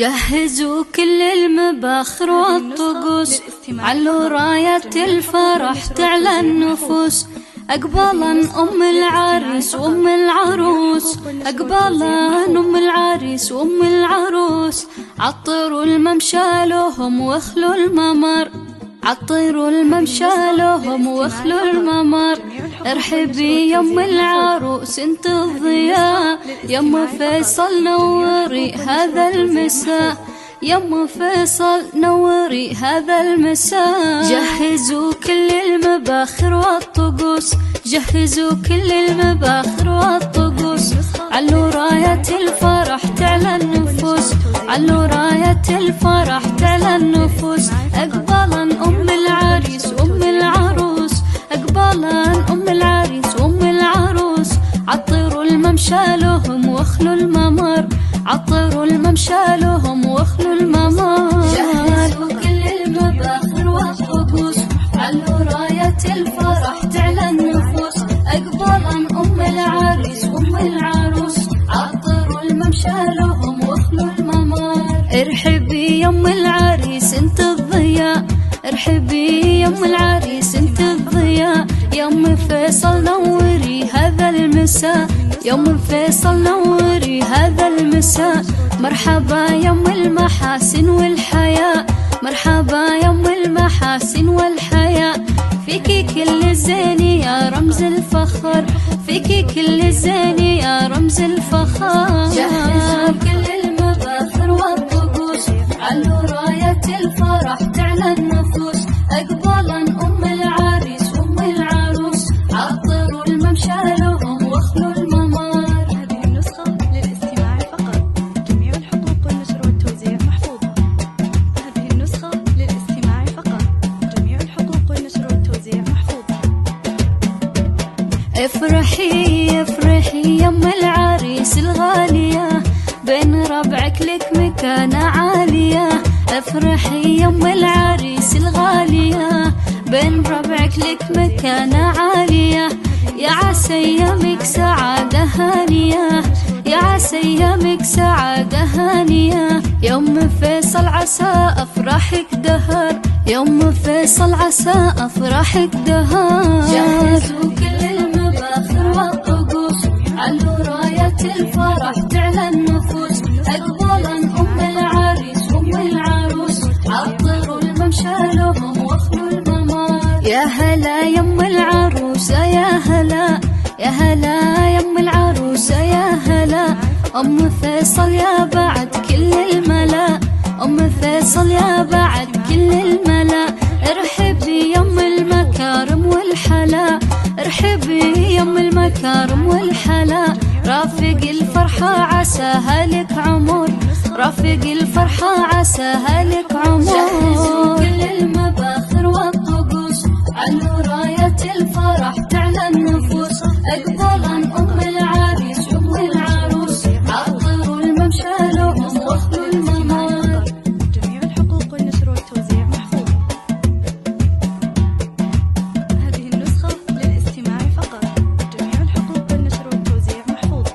جهزوا كل المباخر والطقوس، علوا راية الفرح تعلى النفوس. أقبالا أم العريس وأم العروس، أقبالا أم العريس وأم العروس. عطروا الممشى لهم واخلوا الممر، عطروا الممشى لهم واخلوا الممر. ارحبي يم العروس انت الضياء، يم فيصل نوري هذا المساء، يم فيصل نوري هذا المساء. جهزوا كل المباخر والطقوس، جهزوا كل المباخر والطقوس. علوا راية الفرح تعلى النفوس، علوا راية الفرح تعلى النفوس. أقبالا أم العريس وأم العروس، أقبالا أم العريس وأم العروس. عطروا الممشى لهم واخلوا الممر، عطروا الممشى لهم واخلوا الممر. جهزوا كل المباخر والطقوس، علوا راية الفرح تعلى النفوس. أقبالا أم العريس وأم العروس، عطروا الممشى لهم واخلوا الممر. ارحبي يم العريس انت الضياء، ارحبي يم العريس انت الضياء. يم فيصل نوري هذا المساء، يم فيصل نوري هذا المساء. مرحبا يم المحاسن والحياء، مرحبا يم المحاسن والحياء. فيكي كل الزين يا رمز الفخر، فيكي كل الزين يا رمز الفخر. جهزوا كل المباخر والطقوس، علوا راية الفرح تعلى النفوس. أقبالا أم العريس وأم العروس، عطروا الممشى لهم واخلوا الممر. هذه النسخة للاستماع فقط، جميع الحقوق والنشر والتوزيع محفوظة. هذه النسخة للاستماع فقط، جميع الحقوق والنشر والتوزيع محفوظة. افرحي افرحي يم العريس الغالية، بين ربعك لك مكانة عالية. افرحي يم العريس الغالية، بين ربعك لك مكانة عالية. يا عسى يمك سعادة هانية، يا عسى يمك سعادة هانية. يوم فيصل عسى أفراحك دهر، يوم فيصل عسى أفراحك دهر. جهزوا كل المباخر والطقوس، علوا راية الفرح تعلى النفوس. أقبالا أم العريس وأم العروس، عطروا الممشى لهم واخلوا الممر. يا هلا يم العروسة يا هلا، يا هلا يم العروسة يا هلا. أم فيصل يا بعد كل الملا، أم فيصل يا بعد كل الملا. ارحبي يم المكارم والحلا، ارحبي يم المكارم والحلا. رافق الفرحة عساها لك عمر، رافق الفرحة عساها لك عمر. جهزوا كل المباخر والطقوس، علوا راية الفرح تعلى النفوس. أقبالا أم العريس وأم العروس، عطروا الممشى لهم واخلوا الممر. جميع الحقوق والنشر والتوزيع محفوظة. هذه النسخة للاستماع فقط، جميع الحقوق والنشر والتوزيع محفوظة.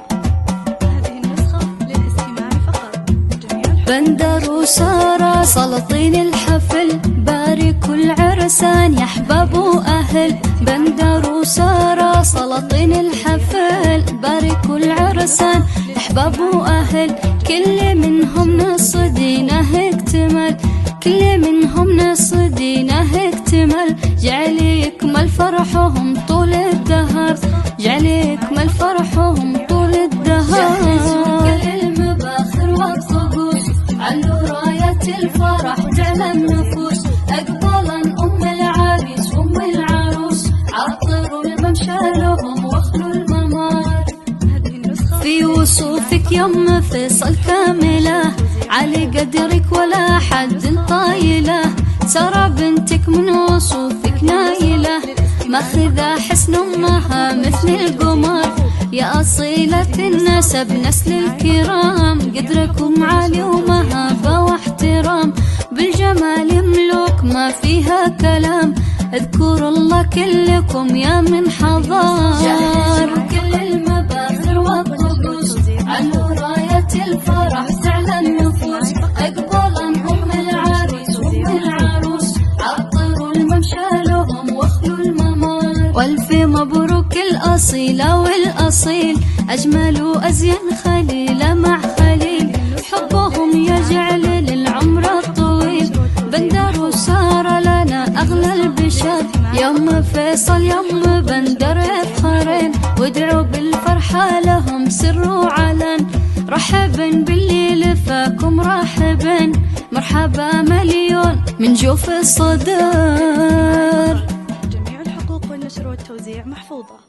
هذه النسخة للاستماع فقط، جميع الحقوق. بندر وسارة سلطين الحفل، باركوا العرسان يا احباب واهل. بندر وسارة سلطين الحفل، باركوا العرسان احباب واهل. كل منهم نص دينه اكتمل، كل منهم نص دينه اكتمل. جعل يكمل فرحهم طول الدهر، جعل يكمل فرحهم طول الدهر. جهزوا كل المباخر والطقوس، علوا راية الفرح تعلى النفوس. أقبالا أم العريس وأم العروس، عطروا الممشى لهم واخلوا الممر. في وصوفك يم فيصل كاملة، علي قدرك ولا حد طايلة. ترى بنتك من وصوفك نايلة، ماخذة حسن أمها مثل القمر. يا أصيلة النسب نسل الكرام، قدركم عالي ومهابة واحترام. بالجمال ملوك ما فيها كلام، اذكروا الله كلكم يا من حضر. جهزوا كل المباخر والطقوس، علوا راية الفرح تعلى النفوس. الأصيلة والأصيل، أجمل وأزين خليلة مع خليل، حبهم يجعل للعمر الطويل. بندر وسارة لنا أغلى البشر، يوم فيصل يوم بندر يفخرين، وادعوا بالفرحة لهم سر وعلن. رحبا باللي لفاكم راحبا، مرحبا مليون من جوف الصدر. جميع الحقوق والنشر والتوزيع محفوظة.